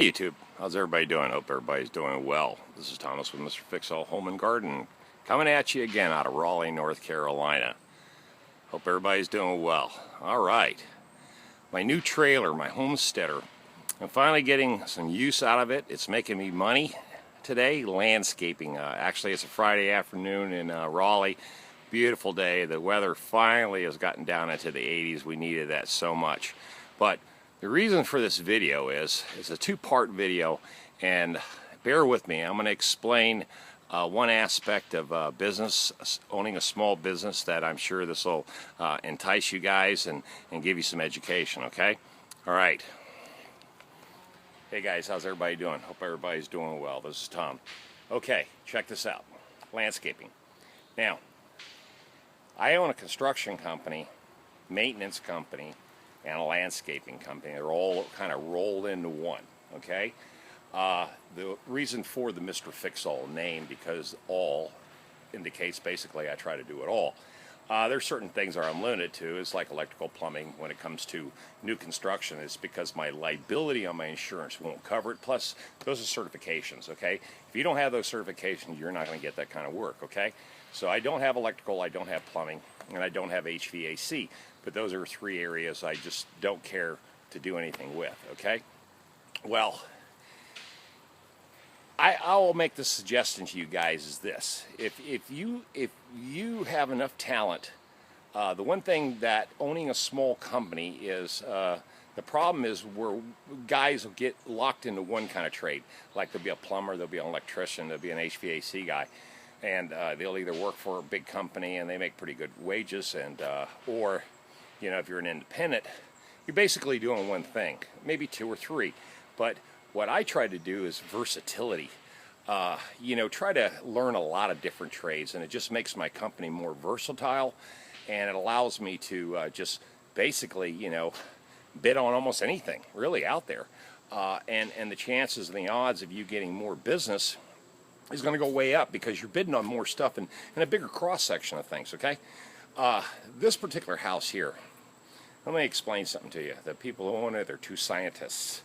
Hey YouTube, how's everybody doing? Hope everybody's doing well. This is Thomas with Mr. Fix-All Home and Garden, coming at you again out of Raleigh, North Carolina. Hope everybody's doing well. Alright, my new trailer, my homesteader, I'm finally getting some use out of it. It's making me money today, landscaping. Actually, it's a Friday afternoon in Raleigh. Beautiful day. The weather finally has gotten down into the 80s. We needed that so much. But the reason for this video is it's a two-part video, and bear with me. I'm going to explain one aspect of business, owning a small business, that I'm sure this will entice you guys and give you some education, okay? All right. Hey guys, how's everybody doing? Hope everybody's doing well. This is Tom. Okay, check this out. Landscaping. Now, I own a construction company, maintenance company, and a landscaping company. They're all kind of rolled into one, okay? The reason for the Mr. Fix-All name, because all indicates basically I try to do it all. There's certain things that I'm limited to. It's like electrical, plumbing. When it comes to new construction, it's because my liability on my insurance won't cover it. Plus, those are certifications, okay? If you don't have those certifications, you're not going to get that kind of work, okay? So I don't have electrical, I don't have plumbing, and I don't have HVAC. But those are three areas I just don't care to do anything with, okay? Well, I will make the suggestion to you guys is this. If you have enough talent, the one thing that owning a small company is, the problem is where guys will get locked into one kind of trade. Like there'll be a plumber, there'll be an electrician, there'll be an HVAC guy. And they'll either work for a big company and they make pretty good wages, and or, you know, if you're an independent, you're basically doing one thing, maybe two or three. But what I try to do is versatility. You know, try to learn a lot of different trades, and it just makes my company more versatile, and it allows me to just basically, you know, bid on almost anything really out there. And the chances and the odds of you getting more business is going to go way up because you're bidding on more stuff and a bigger cross-section of things, okay? This particular house here, let me explain something to you. The people who own it, they're two scientists.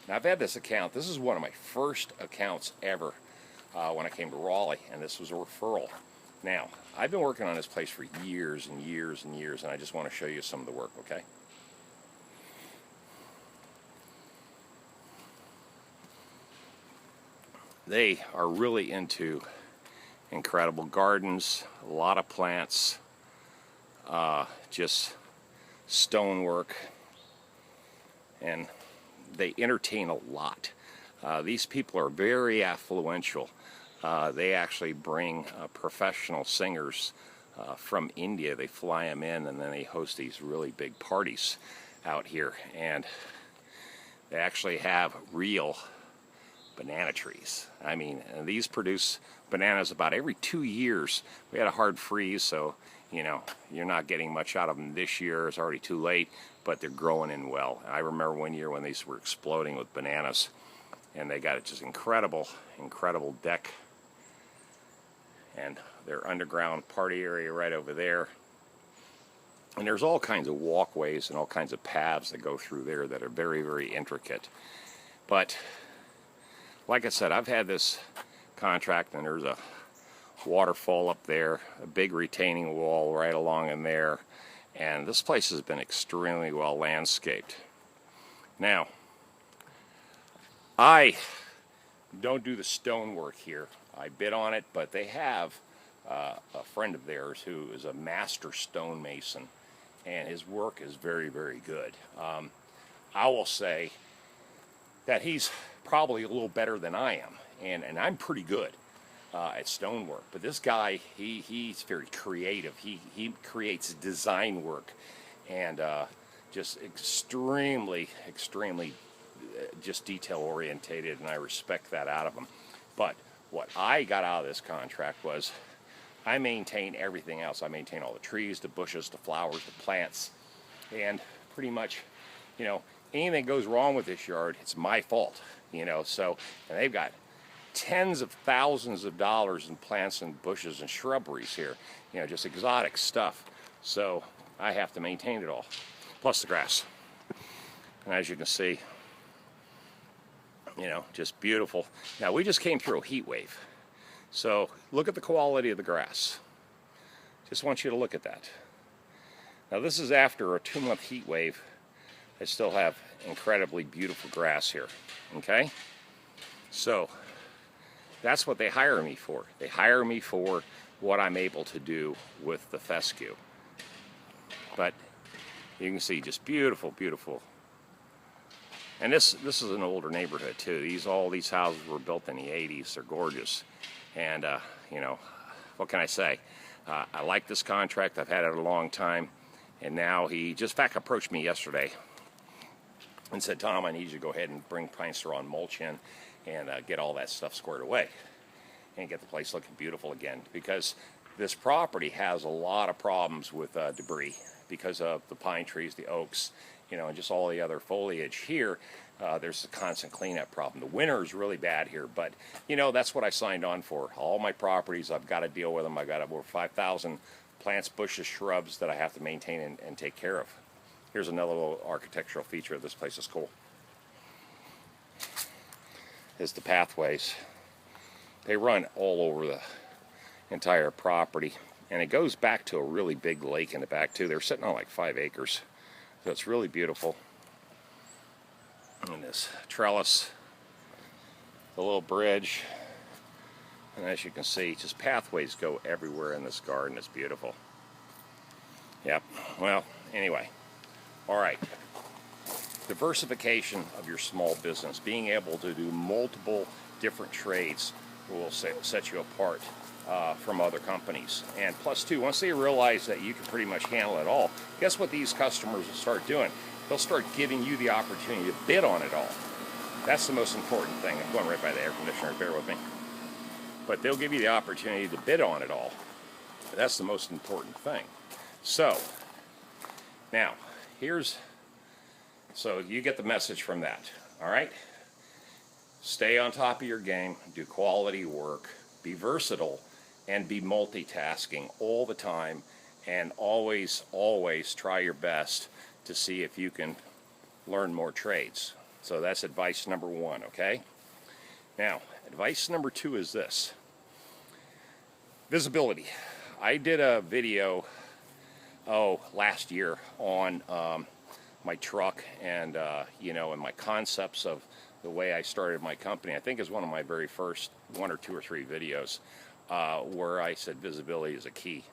Now, I've had this account. This is one of my first accounts ever when I came to Raleigh, and this was a referral. Now, I've been working on this place for years and years and years, and I just want to show you some of the work, okay? They are really into incredible gardens, a lot of plants, just stonework, and they entertain a lot. These people are very affluential. They actually bring professional singers from India. They fly them in, and then they host these really big parties out here. And they actually have real banana trees. I mean, and these produce bananas about every 2 years. We had a hard freeze, so you know, you're not getting much out of them this year. It's already too late, but they're growing in well. I remember one year when these were exploding with bananas, and they got just incredible deck, and their underground party area right over there. And there's all kinds of walkways and all kinds of paths that go through there that are very, very intricate. But like I said, I've had this contract, and there's a waterfall up there, a big retaining wall right along in there, and this place has been extremely well landscaped. Now, I don't do the stonework here. I bid on it, but they have a friend of theirs who is a master stonemason, and his work is very, very good. I will say that he's probably a little better than I am, and I'm pretty good at stonework. But this guy, he's very creative. He creates design work, and just extremely just detail orientated, and I respect that out of him. But what I got out of this contract was I maintain everything else. I maintain all the trees, the bushes, the flowers, the plants, and pretty much, you know, anything goes wrong with this yard, it's my fault, you know. So, and they've got tens of thousands of dollars in plants and bushes and shrubberies here, you know, just exotic stuff. So I have to maintain it all, plus the grass. And as you can see, You know, just beautiful. Now, we just came through a heat wave. So look at the quality of the grass. Just want you to look at that. Now, this is after a 2-month heat wave. I still have incredibly beautiful grass here. Okay? So that's what they hire me for. They hire me for what I'm able to do with the fescue. But you can see just beautiful, beautiful. And this is an older neighborhood too. All these houses were built in the 80s. They're gorgeous. And you know, what can I say? I like this contract. I've had it a long time. And now he just, in fact, approached me yesterday and said, Tom, I need you to go ahead and bring pine straw and mulch in and get all that stuff squared away and get the place looking beautiful again, because this property has a lot of problems with debris because of the pine trees, the oaks, you know, and just all the other foliage here. There's a constant cleanup problem. The winter is really bad here, but you know, that's what I signed on for. All my properties, I've got to deal with them. I've got over 5,000 plants, bushes, shrubs that I have to maintain and take care of. Here's another little architectural feature of this place. Is cool. Is the pathways. They run all over the entire property, and it goes back to a really big lake in the back too. They're sitting on like 5 acres, so it's really beautiful. And this trellis, the little bridge, and as you can see, just pathways go everywhere in this garden. It's beautiful. Yep. Well, anyway, all right. Diversification of your small business, being able to do multiple different trades, will set you apart from other companies. And plus, too, once they realize that you can pretty much handle it all, guess what these customers will start doing? They'll start giving you the opportunity to bid on it all. That's the most important thing. I'm going right by the air conditioner, bear with me. But they'll give you the opportunity to bid on it all. That's the most important thing. So, now, so you get the message from that, all right? Stay on top of your game, do quality work, be versatile, and be multitasking all the time, and always, always try your best to see if you can learn more trades. So that's advice number 1, okay? Now, advice number 2 is this. Visibility. I did a video, last year on my truck and, you know, and my concepts of the way I started my company. I think is one of my very first 1 or 2 or 3 videos where I said visibility is a key.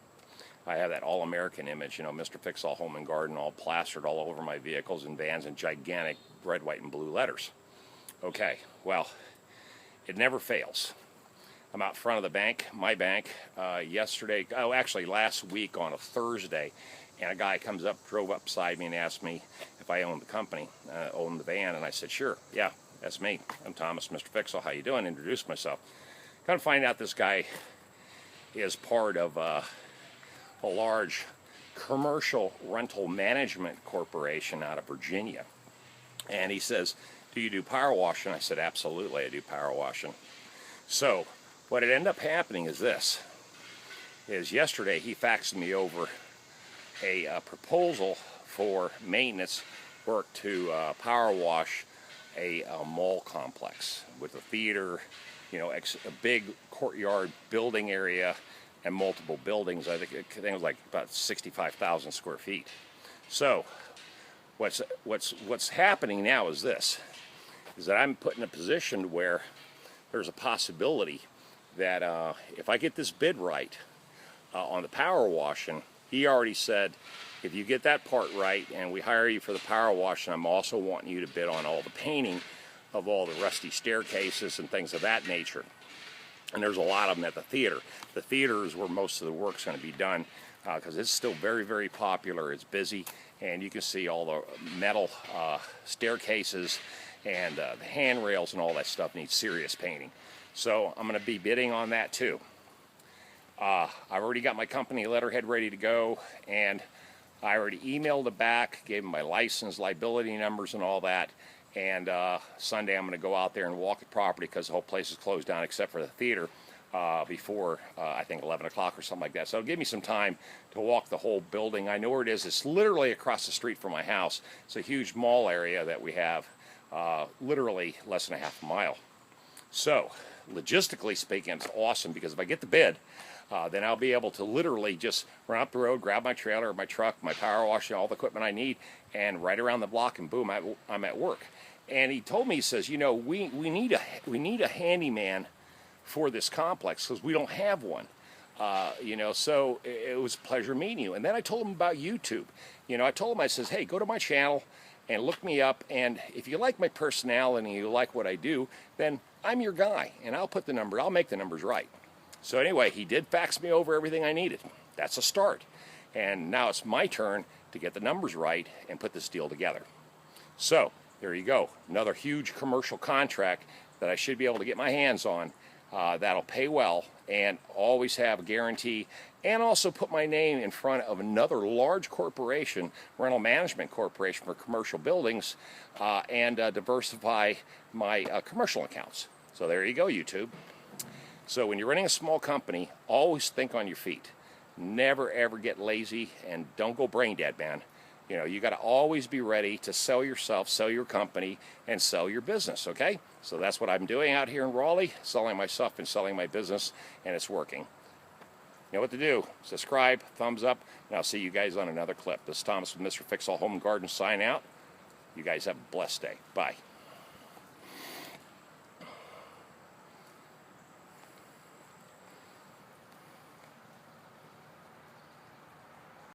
I have that all-American image, you know, Mr. Fix-All Home and Garden, all plastered all over my vehicles and vans in gigantic red, white, and blue letters. Okay, well, it never fails. I'm out front of the bank, my bank, yesterday, actually last week on a Thursday, and a guy comes up, drove up beside me and asked me if I owned the company, owned the van, and I said, sure, yeah, that's me. I'm Thomas, Mr. Fix-All, how you doing? Introduced myself. Kind of find out this guy is part of a large commercial rental management corporation out of Virginia. And he says, do you do power washing? I said, absolutely, I do power washing. So what had ended up happening is this, is yesterday he faxed me over a proposal for maintenance work to power wash a mall complex with a theater, you know, a big courtyard building area and multiple buildings. I think it was like about 65,000 square feet. So what's happening now is this, is that I'm put in a position where there's a possibility that if I get this bid right on the power washing, he already said, if you get that part right and we hire you for the power washing, I'm also wanting you to bid on all the painting of all the rusty staircases and things of that nature. And there's a lot of them at the theater. The theater is where most of the work's going to be done because it's still very, very popular. It's busy, and you can see all the metal staircases and the handrails and all that stuff needs serious painting. So I'm going to be bidding on that too. I've already got my company letterhead ready to go, and I already emailed it back, gave them my license, liability numbers, and all that. And Sunday I'm going to go out there and walk the property because the whole place is closed down except for the theater before I think 11 o'clock or something like that. So it'll give me some time to walk the whole building. I know where it is. It's literally across the street from my house. It's a huge mall area that we have literally less than a half a mile. So, logistically speaking, it's awesome because if I get the bid, then I'll be able to literally just run up the road, grab my trailer, my truck, my power washer, all the equipment I need, and right around the block, and boom, I'm at work. And he told me, he says, you know, we need a handyman for this complex because we don't have one. You know, so it was a pleasure meeting you. And then I told him about YouTube. You know, I told him, I says, hey, go to my channel and look me up. And if you like my personality and you like what I do, then I'm your guy. And I'll make the numbers right. So anyway, he did fax me over everything I needed. That's a start. And now it's my turn to get the numbers right and put this deal together. So there you go. Another huge commercial contract that I should be able to get my hands on. That'll pay well and always have a guarantee, and also put my name in front of another large corporation, rental management corporation for commercial buildings, and diversify my commercial accounts. So there you go, YouTube. So when you're running a small company, always think on your feet. Never ever get lazy, and don't go brain dead, man. You know, you got to always be ready to sell yourself, sell your company, and sell your business, okay? So that's what I'm doing out here in Raleigh, selling my stuff and selling my business, and it's working. You know what to do. Subscribe, thumbs up, and I'll see you guys on another clip. This is Thomas with Mr. Fix All Home and Garden, sign out. You guys have a blessed day. Bye.